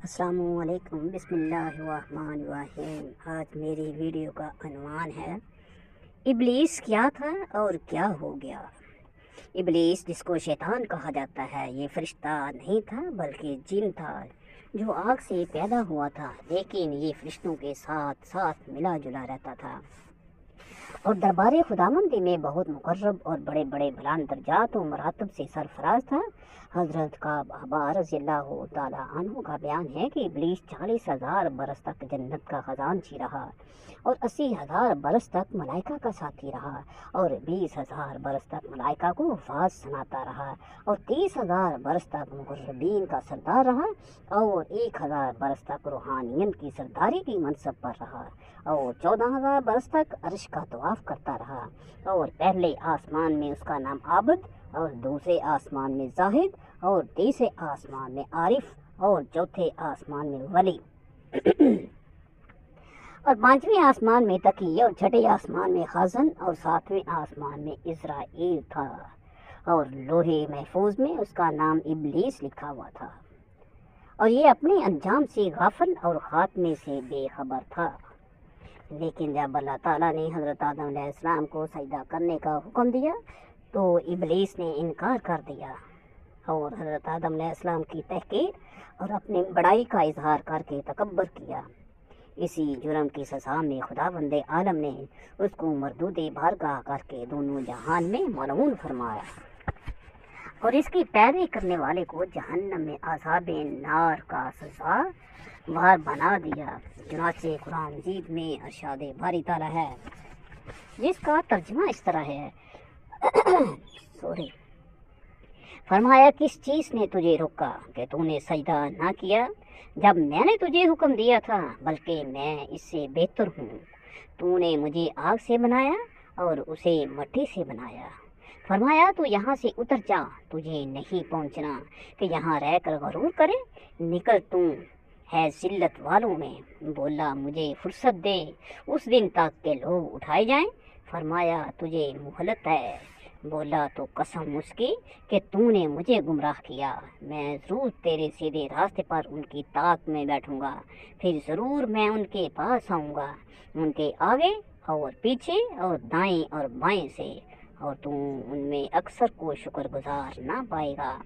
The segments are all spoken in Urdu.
السلام علیکم، بسم اللہ الرحمن الرحیم۔ آج میری ویڈیو کا عنوان ہے ابلیس کیا تھا اور کیا ہو گیا۔ ابلیس جس کو شیطان کہا جاتا ہے، یہ فرشتہ نہیں تھا بلکہ جن تھا جو آگ سے پیدا ہوا تھا، لیکن یہ فرشتوں کے ساتھ ساتھ ملا جلا رہتا تھا اور دربار خداوندی میں بہت مقرب اور بڑے بڑے بلند درجات و مراتب سے سرفراز تھا۔ حضرت کعب احبار رضی اللہ تعالیٰ عنہ کا بیان ہے کہ ابلیس 40,000 برس تک جنت کا خزانچی رہا اور 80,000 برس تک ملائکہ کا ساتھی رہا اور 20,000 برس تک ملائکہ کو حفاظ سناتا رہا اور 30,000 برس تک مقربین کا سردار رہا اور 1,000 برس تک روحانیت کی سرداری کی منصب پر رہا اور 14,000 برس تک عرش کا طواف کرتا رہا اور پہلے آسمان میں اس کا نام عابد اور دوسرے آسمان میں زاہد اور تیسرے آسمان میں عارف اور چوتھے آسمان میں ولی اور پانچویں آسمان میں تقی اور چھٹے آسمان میں خازن اور ساتویں آسمان میں اسرائیل تھا اور لوہے محفوظ میں اس کا نام ابلیس لکھا ہوا تھا اور یہ اپنے انجام سے غافل اور خاتمے سے بے خبر تھا۔ لیکن جب اللہ تعالیٰ نے حضرت آدم علیہ السلام کو سجدہ کرنے کا حکم دیا تو ابلیس نے انکار کر دیا اور حضرت آدم علیہ السلام کی تحقیر اور اپنی بڑائی کا اظہار کر کے تکبر کیا۔ اسی جرم کی سزا میں خداوند عالم نے اس کو مردود بارگاہ کر کے دونوں جہان میں ملعون فرمایا اور اس کی پیروی کرنے والے کو جہنم میں عذاب نار کا سزا وار بنا دیا۔ چنانچہ قرآن مجید میں ارشاد باری تعالیٰ ہے جس کا ترجمہ اس طرح ہے فرمایا کس چیز نے تجھے روکا کہ تو نے سجدہ نہ کیا جب میں نے تجھے حکم دیا تھا، بلکہ میں اس سے بہتر ہوں۔ تو نے مجھے آگ سے بنایا اور اسے مٹی سے بنایا۔ فرمایا تو یہاں سے اتر جا، تجھے نہیں پہنچنا کہ یہاں رہ کر غرور کرے، نکل تو ہے ذلت والوں میں۔ بولا مجھے فرصت دے اس دن تک کہ لوگ اٹھائے جائیں۔ فرمایا تجھے مہلت ہے۔ بولا تو قسم اس کی کہ تو نے مجھے گمراہ کیا، میں ضرور تیرے سیدھے راستے پر ان کی طاق میں بیٹھوں گا، پھر ضرور میں ان کے پاس آؤں گا، ان کے آگے اور پیچھے اور دائیں اور بائیں سے، اور تو ان میں اکثر کو شکر گزار نہ پائے گا۔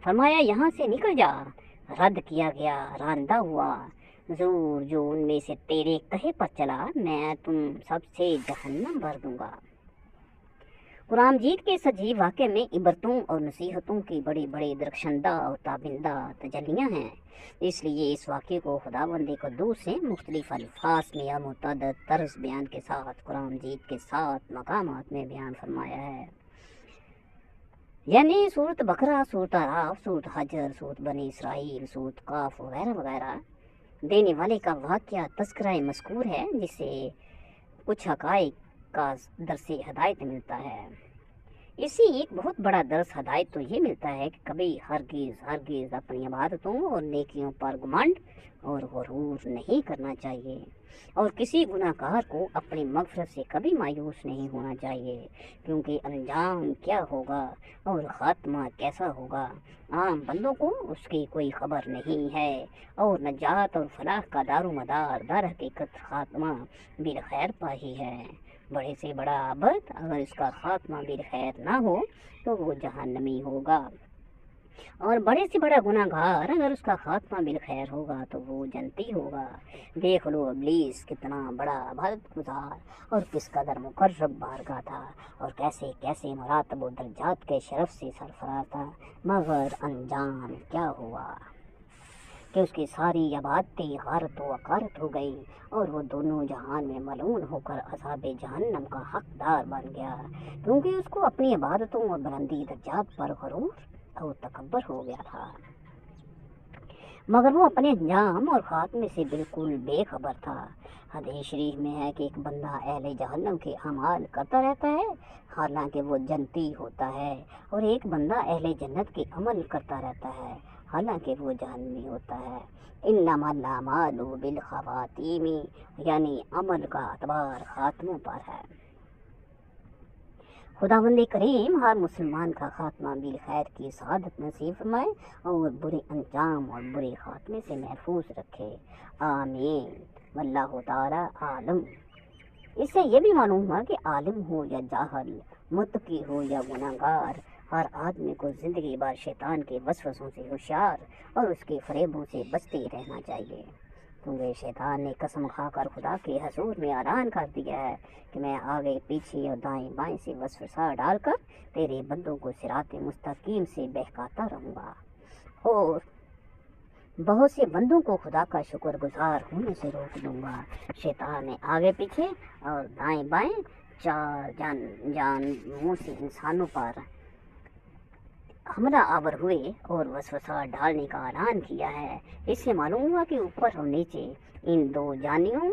فرمایا یہاں سے نکل جا، رد کیا گیا، راندہ ہوا، ضرور جو ان میں سے تیرے کہے پر چلا میں تم سب سے جہنم بھر دوں گا۔ قرآن مجید کے سجی واقعے میں عبرتوں اور نصیحتوں کی بڑی بڑی درخشندہ اور تابندہ تجلیاں ہیں، اس لیے اس واقعے کو خداوند قدوس سے مختلف الفاظ میں یا متعدد طرز بیان کے ساتھ قرآن مجید کے 7 مقامات میں بیان فرمایا ہے، یعنی سورۃ بقرہ، سورۃ اعراف، سورۃ حجر، سورۃ بنی اسرائیل، سورۃ قاف وغیرہ وغیرہ۔ دینے والے کا واقعہ تذکرہ مذکور ہے جس سے کچھ حقائق کا درس ہدایت ملتا ہے۔ اسی ایک بہت بڑا درس ہدایت تو یہ ملتا ہے کہ کبھی ہرگز اپنی عبادتوں اور نیکیوں پر گمنڈ اور غرور نہیں کرنا چاہیے اور کسی گناہ گار کو اپنی مغفرت سے کبھی مایوس نہیں ہونا چاہیے، کیونکہ انجام کیا ہوگا اور خاتمہ کیسا ہوگا عام بندوں کو اس کی کوئی خبر نہیں ہے، اور نجات اور فلاح کا دار و مدار در حقیقت خاتمہ بالخیر پا ہی ہے۔ بڑے سے بڑا عبد اگر اس کا خاتمہ بالخیر نہ ہو تو وہ جہنمی ہوگا، اور بڑے سے بڑا گناہ گار اگر اس کا خاتمہ بالخیر ہوگا تو وہ جنتی ہوگا۔ دیکھ لو ابلیس کتنا بڑا عبادت گزار اور کس قدر مقرب بارگاہ تھا اور کیسے کیسے مراتب و درجات کے شرف سے سرفراز تھا، مگر انجام کیا ہوا کہ اس کی ساری عبادتیں غارت و اقارت ہو گئی اور وہ دونوں جہان میں ملعون ہو کر عذاب جہنم کا حقدار بن گیا، کیونکہ اس کو اپنی عبادتوں اور بلندی درجات پر غرور اور تکبر ہو گیا تھا، مگر وہ اپنے انجام اور خاتمے سے بالکل بے خبر تھا۔ حدیث شریف میں ہے کہ ایک بندہ اہل جہنم کے اعمال کرتا رہتا ہے حالانکہ وہ جنتی ہوتا ہے، اور ایک بندہ اہل جنت کے عمل کرتا رہتا ہے حالانکہ وہ جہنمی ہوتا ہے۔ انما الاعمال بالخواتیم، یعنی عمل کا اعتبار خاتموں پر ہے۔ خداوند کریم ہر مسلمان کا خاتمہ بالخیر کی سعادت نصیب فرمائے اور برے انجام اور برے خاتمے سے محفوظ رکھے، آمین۔ واللہ تعالی عالم۔ اس سے یہ بھی معلوم ہوا کہ عالم ہو یا جاہل، متقی ہو یا گناہگار، ہر آدمی کو زندگی بھر شیطان کے وسوسوں سے ہوشیار اور اس کے فریبوں سے بچتے رہنا چاہیے، کیونکہ شیطان نے قسم کھا کر خدا کے حضور میں اعلان کر دیا ہے کہ میں آگے پیچھے اور دائیں بائیں سے وسوسہ ڈال کر تیرے بندوں کو صراط مستقیم سے بہکاتا رہوں گا، اور بہت سے بندوں کو خدا کا شکر گزار ہونے سے روک دوں گا۔ شیطان نے آگے پیچھے اور دائیں بائیں چار جانموں سے انسانوں پر حملہ آور ہوئے اور وسوسہ ڈالنے کا اعلان کیا ہے۔ اس سے معلوم ہوا کہ اوپر اور نیچے ان دو جانیوں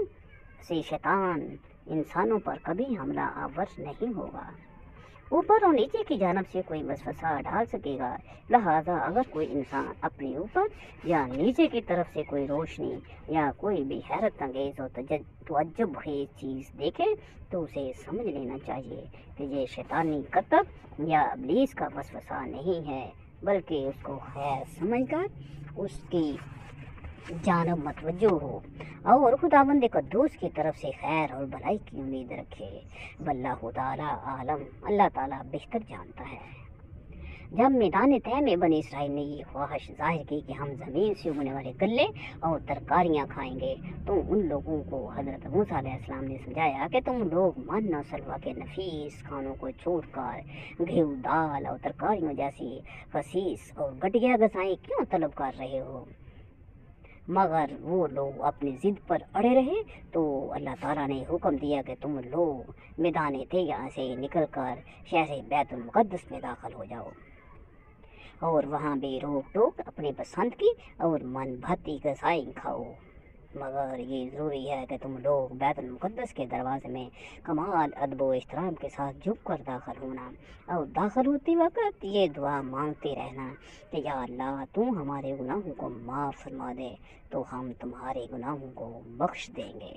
سے شیطان انسانوں پر کبھی حملہ آور نہیں ہوگا۔ اوپر اور نیچے کی جانب سے کوئی وسوسہ ڈال سکے گا، لہذا اگر کوئی انسان اپنے اوپر یا نیچے کی طرف سے کوئی روشنی یا کوئی بھی حیرت انگیز اور تعجب خیز چیز دیکھے تو اسے سمجھ لینا چاہیے کہ یہ شیطانی کرتب یا ابلیس کا وسوسہ نہیں ہے، بلکہ اس کو خیر سمجھ کر اس کی جانب متوجہ ہو اور خداوند قدوس کی طرف سے خیر اور بھلائی کی امید رکھے۔ واللہ تعالی عالم، اللہ تعالیٰ بہتر جانتا ہے۔ جب میدان طے میں بنی اسرائیل نے یہ خواہش ظاہر کی کہ ہم زمین سے اگنے والے گلے اور ترکاریاں کھائیں گے، تو ان لوگوں کو حضرت موسیٰ علیہ السلام نے سمجھایا کہ تم لوگ من اور سلویٰ کے نفیس کھانوں کو چھوڑ کر گھیو، دال اور ترکاریوں جیسی خسیس اور گھٹیا غذائیں کیوں طلب کر رہے ہو؟ مگر وہ لوگ اپنی ضد پر اڑے رہے تو اللہ تعالیٰ نے حکم دیا کہ تم لوگ میدان طے سے نکل کر شہر بیت المقدس میں داخل ہو جاؤ اور وہاں بے روک ٹوک اپنی پسند کی اور من بھاتی غذائیں کھاؤ، مگر یہ ضروری ہے کہ تم لوگ بیت المقدس کے دروازے میں کمال ادب و احترام کے ساتھ جھک کر داخل ہونا اور داخل ہوتے وقت یہ دعا مانگتے رہنا کہ یا اللہ تو ہمارے گناہوں کو معاف فرما دے تو ہم تمہارے گناہوں کو بخش دیں گے۔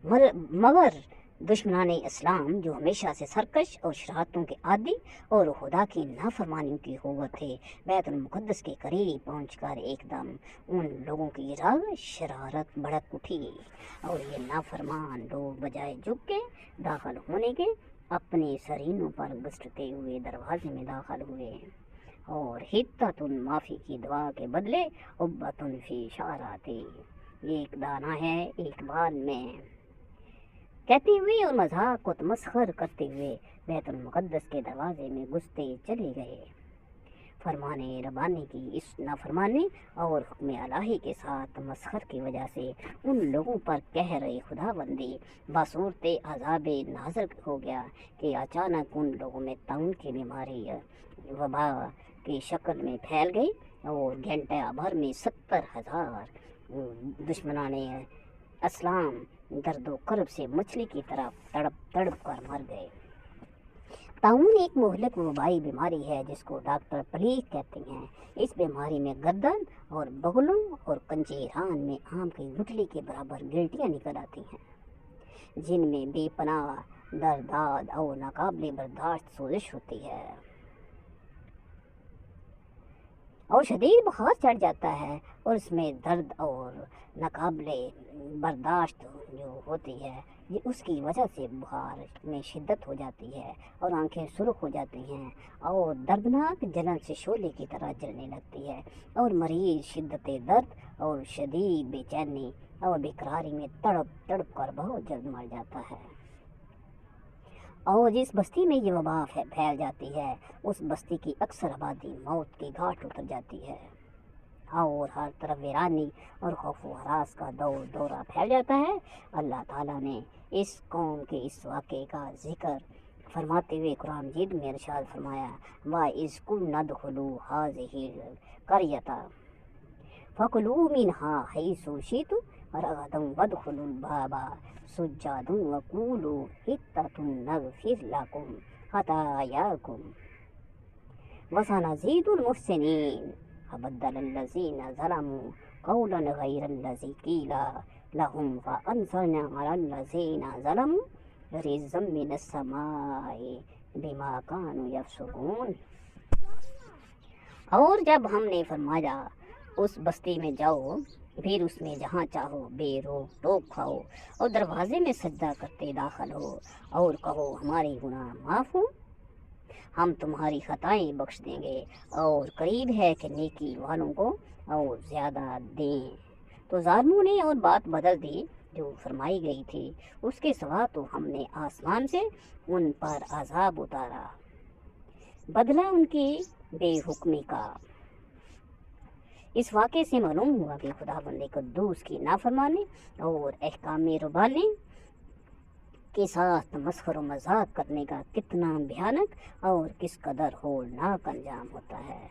مگر دشمنان اسلام جو ہمیشہ سے سرکش اور شرارتوں کے عادی اور خدا کی نافرمانیوں کی قوت تھے، بیت المقدس کے قریب پہنچ کر ایک دم ان لوگوں کی رگ شرارت بھڑک اٹھی اور یہ نافرمان لوگ بجائے جھک کے داخل ہونے کے اپنے سرینوں پر گھسٹتے ہوئے دروازے میں داخل ہوئے اور حتۃ معافی کی دعا کے بدلے عبۃ فی شعراتی، ایک دانہ ہے ایک بال میں کہتے ہوئے اور مذاق کو تمسخر کرتے ہوئے بیت المقدس کے دروازے میں گھستے چلے گئے۔ فرمان ربانی کی اس نافرمانی اور حکم الہی کے ساتھ تمسخر کی وجہ سے ان لوگوں پر قہر خداوندی بصورت عذاب نازل ہو گیا کہ اچانک ان لوگوں میں طاعون کی بیماری وبا کی شکل میں پھیل گئی اور گھنٹہ بھر میں 70,000 دشمنان اسلام درد و کرب سے مچھلی کی طرح تڑپ تڑپ کر مر گئے۔ طاعون ایک مہلک وبائی بیماری ہے جس کو ڈاکٹر پلیت کہتے ہیں۔ اس بیماری میں گردن اور بغلوں اور کنجیران میں آم کی گٹھلی کے برابر گلٹیاں نکل آتی ہیں جن میں بے پناہ درداد اور ناقابل برداشت سوزش ہوتی ہے اور شدید بخار چڑھ جاتا ہے اور اس میں درد اور ناقابل برداشت جو ہوتی ہے یہ اس کی وجہ سے بخار میں شدت ہو جاتی ہے اور آنکھیں سرخ ہو جاتی ہیں اور دردناک جلن سے شعلے کی طرح جلنے لگتی ہے اور مریض شدت درد اور شدید بے چینی اور بیقراری میں تڑپ تڑپ کر بہت جلد مر جاتا ہے، اور جس بستی میں یہ وبا پھیل جاتی ہے اس بستی کی اکثر آبادی موت کی گھاٹ اتر جاتی ہے اور ہر طرف ویرانی اور خوف و ہراس کا دورہ پھیل جاتا ہے۔ اللہ تعالیٰ نے اس قوم کے اس واقعے کا ذکر فرماتے ہوئے قرآن مجید میں ارشاد فرمایا وَإِذْ قُلْنَا ادْخُلُوا هَٰذِهِ الْقَرْيَةَ فَكُلُوا مِنْهَا حَيْثُ شِئْتُمْ رَغَدًا وَادْخُلُوا الْبَابَ سُجَّدًا وَقُولُوا حِطَّةٌ نَغْفِرْ لَكُمْ خَطَايَاكُمْ وَسَنَزِيدُ الْمُحْسِنِينَ فَبَدَّلَ الَّذِينَ ظَلَمُوا قَوْلًا غَيْرَ الَّذِي قِيلَ لَهُمْ فَأَنزَلْنَا عَلَى الَّذِينَ ظَلَمُوا رزقا من السماء بما كانوا يفسقون۔ اور جب ہم نے فرمایا اس بستی میں جاؤ، پھر اس میں جہاں چاہو بے روک ٹوک کھاؤ اور دروازے میں سجدہ کرتے داخل ہو اور کہو ہمارے گناہ معاف ہو، ہم تمہاری خطائیں بخش دیں گے اور قریب ہے کہ نیکی والوں کو اور زیادہ دیں۔ تو ظالموں نے اور بات بدل دی جو فرمائی گئی تھی، اس کے سوا تو ہم نے آسمان سے ان پر عذاب اتارا، بدلہ ان کی بے حکمی کا۔ اس واقعے سے معلوم ہوا کہ خدا بند قدوس کی نافرمانی اور احکام ربانی کے ساتھ مسخر و مذاق کرنے کا کتنا بھیانک اور کس قدر ہولناک انجام ہوتا ہے،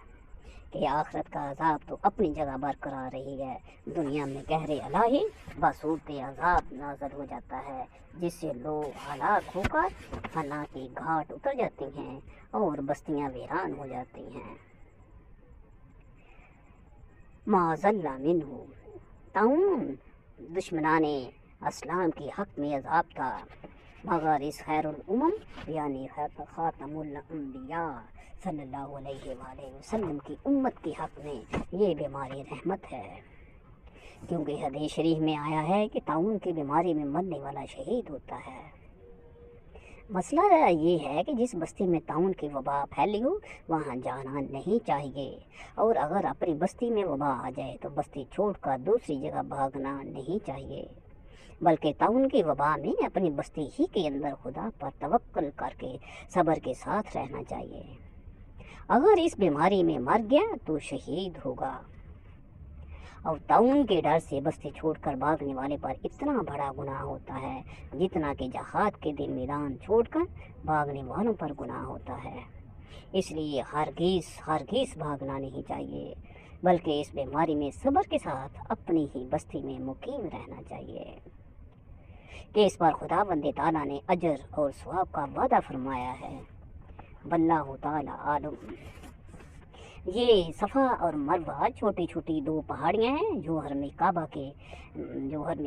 کہ آخرت کا عذاب تو اپنی جگہ برقرار رہی ہے، دنیا میں گہرے الہی بصورت عذاب نازل ہو جاتا ہے، جس سے لوگ ہلاک ہو کر فنا کی گھاٹ اتر جاتے ہیں اور بستیاں ویران ہو جاتی ہیں۔ معذلہ منہ تعاون دشمنان اسلام کی حق میں عذاب تھا، مگر اس خیر الامم یعنی خاتم الانبیاء صلی اللہ علیہ وآلہ وسلم کی امت کے حق میں یہ بیماری رحمت ہے، کیونکہ حدیث شریف میں آیا ہے کہ تعاون کی بیماری میں مرنے والا شہید ہوتا ہے۔ مسئلہ یہ ہے کہ جس بستی میں تعاون کی وبا پھیلی ہو وہاں جانا نہیں چاہیے، اور اگر اپنی بستی میں وبا آ جائے تو بستی چھوڑ کر دوسری جگہ بھاگنا نہیں چاہیے، بلکہ تعاون کی وبا میں اپنی بستی ہی کے اندر خدا پر توکل کر کے صبر کے ساتھ رہنا چاہیے۔ اگر اس بیماری میں مر گیا تو شہید ہوگا، اور تعاون کے ڈر سے بستی چھوڑ کر بھاگنے والے پر اتنا بڑا گناہ ہوتا ہے جتنا کہ جہاد کے دن میدان چھوڑ کر بھاگنے والوں پر گناہ ہوتا ہے۔ اس لیے ہرگز بھاگنا نہیں چاہیے، بلکہ اس بیماری میں صبر کے ساتھ اپنی ہی بستی میں مقیم رہنا چاہیے، کہ اس پر خدا بند تعالیٰ نے اجر اور ثواب کا وعدہ فرمایا ہے۔ واللہ تعالیٰ عالم۔ یہ صفا اور مروہ چھوٹی چھوٹی دو پہاڑیاں ہیں جو حرم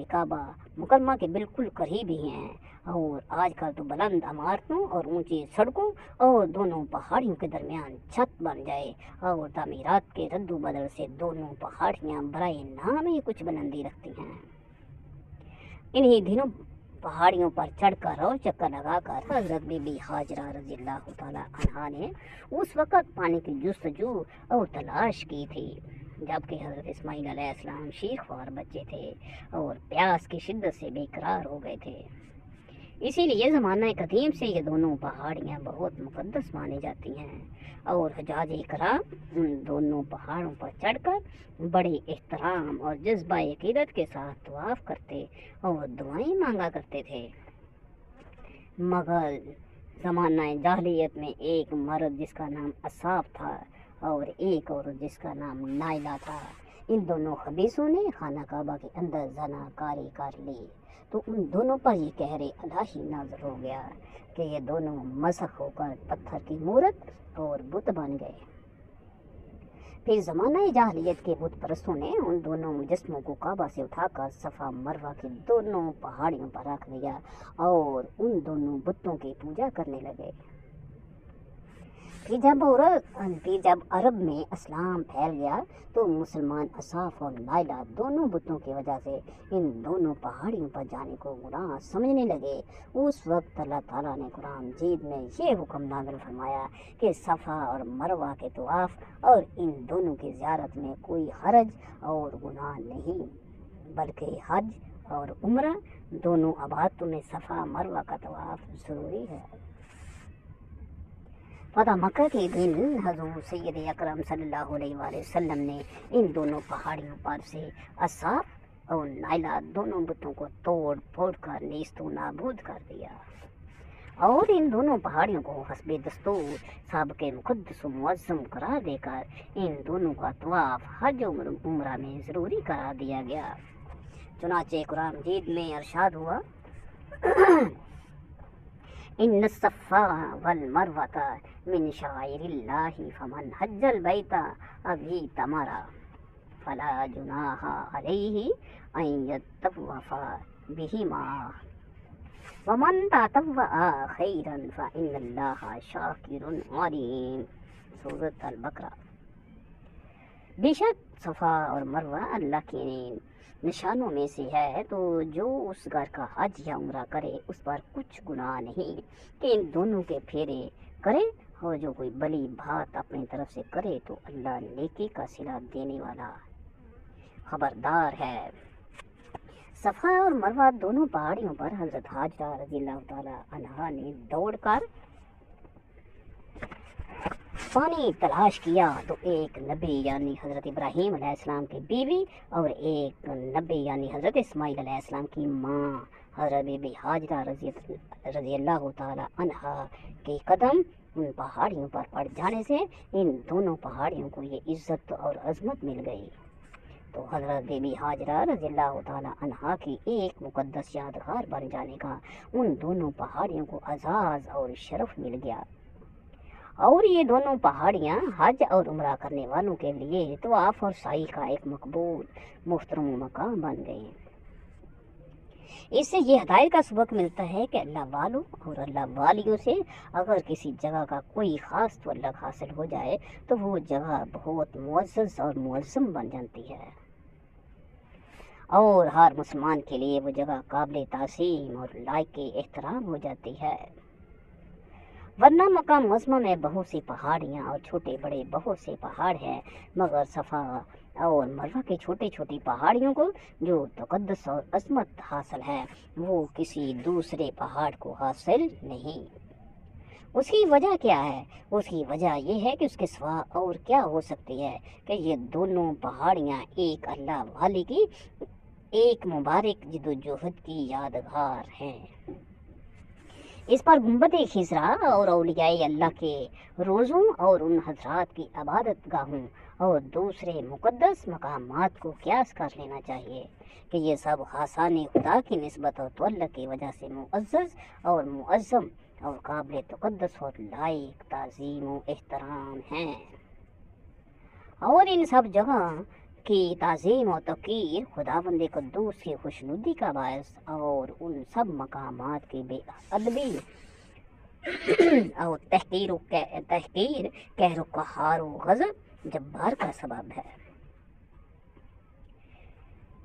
کعبہ مکرمہ کے بالکل قریب ہی ہیں، اور آج کل تو بلند عمارتوں اور اونچی سڑکوں اور دونوں پہاڑیوں کے درمیان چھت بن جائے اور تعمیرات کے رد و بدل سے دونوں پہاڑیاں برائے نام ہی کچھ بلندی رکھتی ہیں۔ انہی دنوں پہاڑیوں پر چڑھ کر اور چکر لگا کر حضرت بی بی ہاجرہ رضی اللہ تعالیٰ عنہا نے اس وقت پانی کی جستجو اور تلاش کی تھی جبکہ حضرت اسماعیل علیہ السلام شیخ خوار بچے تھے اور پیاس کی شدت سے بے قرار ہو گئے تھے۔ اسی لیے زمانہ قدیم سے یہ دونوں پہاڑیاں بہت مقدس مانی جاتی ہیں، اور حجاج کرام ان دونوں پہاڑوں پر چڑھ کر بڑے احترام اور جذبہ عقیدت کے ساتھ طواف کرتے اور دعائیں مانگا کرتے تھے۔ مگر زمانہ جاہلیت میں ایک مرد جس کا نام اصاف تھا اور ایک عورت جس کا نام نائلہ تھا، ان دونوں خبیثوں نے خانہ کعبہ کے اندر زنا کاری کر لی، تو ان دونوں پر یہ قہر الہی نازل ہو گیا کہ یہ دونوں مسخ ہو کر پتھر کی مورت اور بت بن گئے۔ پھر زمانہ جاہلیت کے بت پرستوں نے ان دونوں مجسموں کو کعبہ سے اٹھا کر صفا مروہ کی دونوں پہاڑیوں پر رکھ دیا اور ان دونوں بتوں کی پوجا کرنے لگے۔ پھر جب عرب میں اسلام پھیل گیا تو مسلمان اصاف اور نائلہ دونوں بتوں کی وجہ سے ان دونوں پہاڑیوں پر جانے کو گناہ سمجھنے لگے۔ اس وقت اللہ تعالیٰ نے قرآن مجید میں یہ حکم نازل فرمایا کہ صفا اور مروہ کے طواف اور ان دونوں کی زیارت میں کوئی حرج اور گناہ نہیں، بلکہ حج اور عمرہ دونوں عبادتوں میں صفا مروہ کا طواف ضروری ہے۔ فتح مکہ کے دن حضور سید اکرم صلی اللہ علیہ وآلہ وسلم نے ان دونوں پہاڑیوں پر سے اصاف اور نائلہ دونوں بتوں کو توڑ پھوڑ کر نیست و نابود کر دیا، اور ان دونوں پہاڑیوں کو حسب دستور سابق مقدس و معظم قرار دے کر ان دونوں کا طواف حج و عمرہ میں ضروری قرار دیا گیا۔ چنانچہ قرآن مجید میں ارشاد ہوا ان الصفا والمروۃ من شعائر اللہ فمن حج البیت او اعتمر فلا جناح علیہ ان یطوف بہما۔ ومن تطوع خیرا فإن اللہ شاکر علیم۔ سورۃ البقرہ۔ بے شک صفا اور مروہ اللہ کے نشانوں میں سے ہے، تو جو اس گھر کا حج یا عمرہ کرے اس پر کچھ گناہ نہیں کہ ان دونوں کے پھیرے کرے، اور جو کوئی بلی بھات اپنی طرف سے کرے تو اللہ نیکی کا صلہ دینے والا خبردار ہے۔ صفا اور مروہ دونوں پہاڑیوں پر حضرت حاجرہ رضی اللہ تعالی عنہا نے دوڑ کر پانی تلاش کیا، تو ایک نبی یعنی حضرت ابراہیم علیہ السلام کی بیوی اور ایک نبی یعنی حضرت اسماعیل علیہ السلام کی ماں حضرت بی بی حاجرہ رضی اللہ تعالی عنہا کے قدم ان پہاڑیوں پر پڑ جانے سے ان دونوں پہاڑیوں کو یہ عزت اور عظمت مل گئی۔ تو حضرت بی بی حاجرہ رضی اللہ تعالی عنہا کی ایک مقدس یادگار بن جانے کا ان دونوں پہاڑیوں کو اعزاز اور شرف مل گیا، اور یہ دونوں پہاڑیاں حج اور عمرہ کرنے والوں کے لیے طواف اور سعی کا ایک مقبول محترم مقام بن گئے۔ اس سے یہ ہدایت کا سبق ملتا ہے کہ اللہ والوں اور اللہ والیوں سے اگر کسی جگہ کا کوئی خاص تعلق حاصل ہو جائے تو وہ جگہ بہت معزز اور معظم بن جاتی ہے، اور ہر مسلمان کے لیے وہ جگہ قابل تعظیم اور لائق احترام ہو جاتی ہے۔ ورنہ مکہ معظمہ میں بہت سی پہاڑیاں اور چھوٹے بڑے بہت سے پہاڑ ہیں، مگر صفا اور مروہ کی چھوٹی چھوٹی پہاڑیوں کو جو تقدس اور عظمت حاصل ہے وہ کسی دوسرے پہاڑ کو حاصل نہیں۔ اس کی وجہ کیا ہے؟ اس کی وجہ یہ ہے کہ اس کے سوا اور کیا ہو سکتی ہے کہ یہ دونوں پہاڑیاں ایک اللہ والی کی ایک مبارک جدوجہد کی یادگار ہیں۔ اس پر گنبد خضرا اور اولیاء اللہ کے روزوں اور ان حضرات کی عبادت گاہوں اور دوسرے مقدس مقامات کو قیاس کر لینا چاہیے کہ یہ سب خاصان خدا کی نسبت اور تعلق کی وجہ سے معزز اور معظم اور قابل تقدس اور لائق تعظیم و احترام ہیں، اور ان سب جگہ کی تعظیم و توقیر خداوند قدوس کی خوشنودی کا باعث اور ان سب مقامات کی بے ادبی اور تحقیر قہر و قہار و غضب جبار کا سبب ہے۔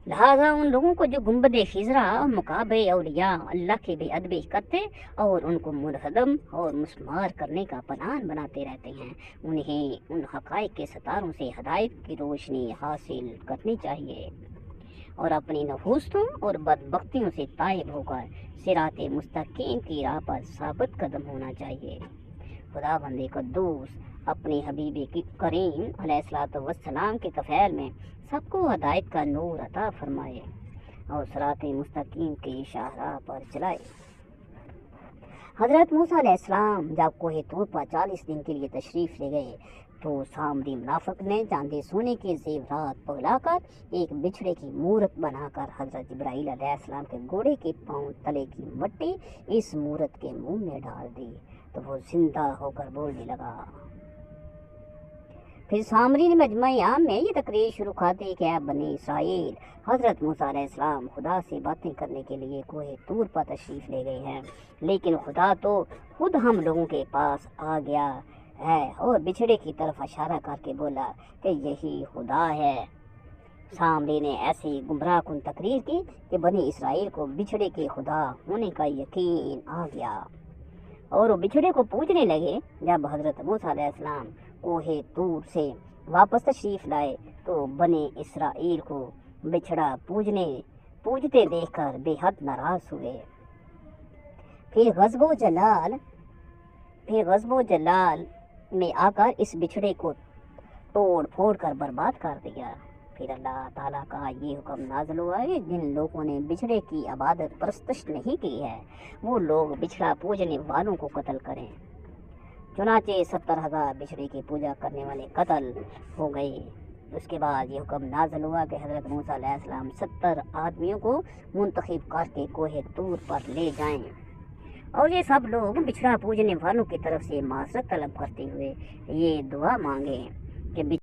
لہذا ان لوگوں کو جو گنبد خضرا اور مقابر اولیاء اللہ کی بے ادبی کرتے اور ان کو منہدم اور مسمار کرنے کا پلان بناتے رہتے ہیں، انہیں ان حقائق کے ستاروں سے ہدایت کی روشنی حاصل کرنی چاہیے اور اپنی نحوستوں اور بدبختیوں سے تائب ہو کر صراط مستقیم کی راہ پر ثابت قدم ہونا چاہیے۔ خداوند قدوس اپنے حبیب کریم علیہ الصلوۃ والسلام کے کفیل میں سب کو ہدایت کا نور عطا فرمائے اور صراط مستقیم کی شاہراہ پر چلائے۔ حضرت موسیٰ علیہ السلام جب کوہ طور پر 40 دن کے لیے تشریف لے گئے تو سامری منافق نے چاندی سونے کے زیورات پگلا کر ایک بچھڑے کی مورت بنا کر حضرت جبرائیل علیہ السلام کے گھوڑے کے پاؤں تلے کی مٹی اس مورت کے منہ میں ڈال دی تو وہ زندہ ہو کر بولنے لگا۔ پھر سامری نے مجمع عام میں یہ تقریر شروع کر دی کہ اے بنی اسرائیل، حضرت موسیٰ علیہ السلام خدا سے باتیں کرنے کے لیے کوہ طور پر تشریف لے گئے ہیں، لیکن خدا تو خود ہم لوگوں کے پاس آ گیا ہے اور بچھڑے کی طرف اشارہ کر کے بولا کہ یہی خدا ہے۔ سامری نے ایسی گمراہ کن تقریر کی کہ بنی اسرائیل کو بچھڑے کے خدا ہونے کا یقین آ گیا اور وہ بچھڑے کو پوجنے لگے۔ جب حضرت موسیٰ علیہ السلام کوہ طور سے واپس تشریف لائے تو بنی اسرائیل کو بچھڑا پوجتے دیکھ کر بے حد ناراض ہوئے۔ پھر غضب و جلال میں آ کر اس بچھڑے کو توڑ پھوڑ کر برباد کر دیا۔ پھر اللہ تعالیٰ کا یہ حکم نازل ہوا ہے جن لوگوں نے بچھڑے کی عبادت پرستش نہیں کی ہے وہ لوگ بچھڑا پوجنے والوں کو قتل کریں۔ چنانچہ 70,000 بچھڑے کی پوجا کرنے والے قتل ہو گئے۔ اس کے بعد یہ حکم نازل ہوا کہ حضرت موسیٰ علیہ السلام 70 آدمیوں کو منتخب کر کے کوہ طور پر لے جائیں اور یہ سب لوگ بچھڑا پوجنے والوں کی طرف سے معذرت طلب کرتے ہوئے یہ دعا مانگیں کہ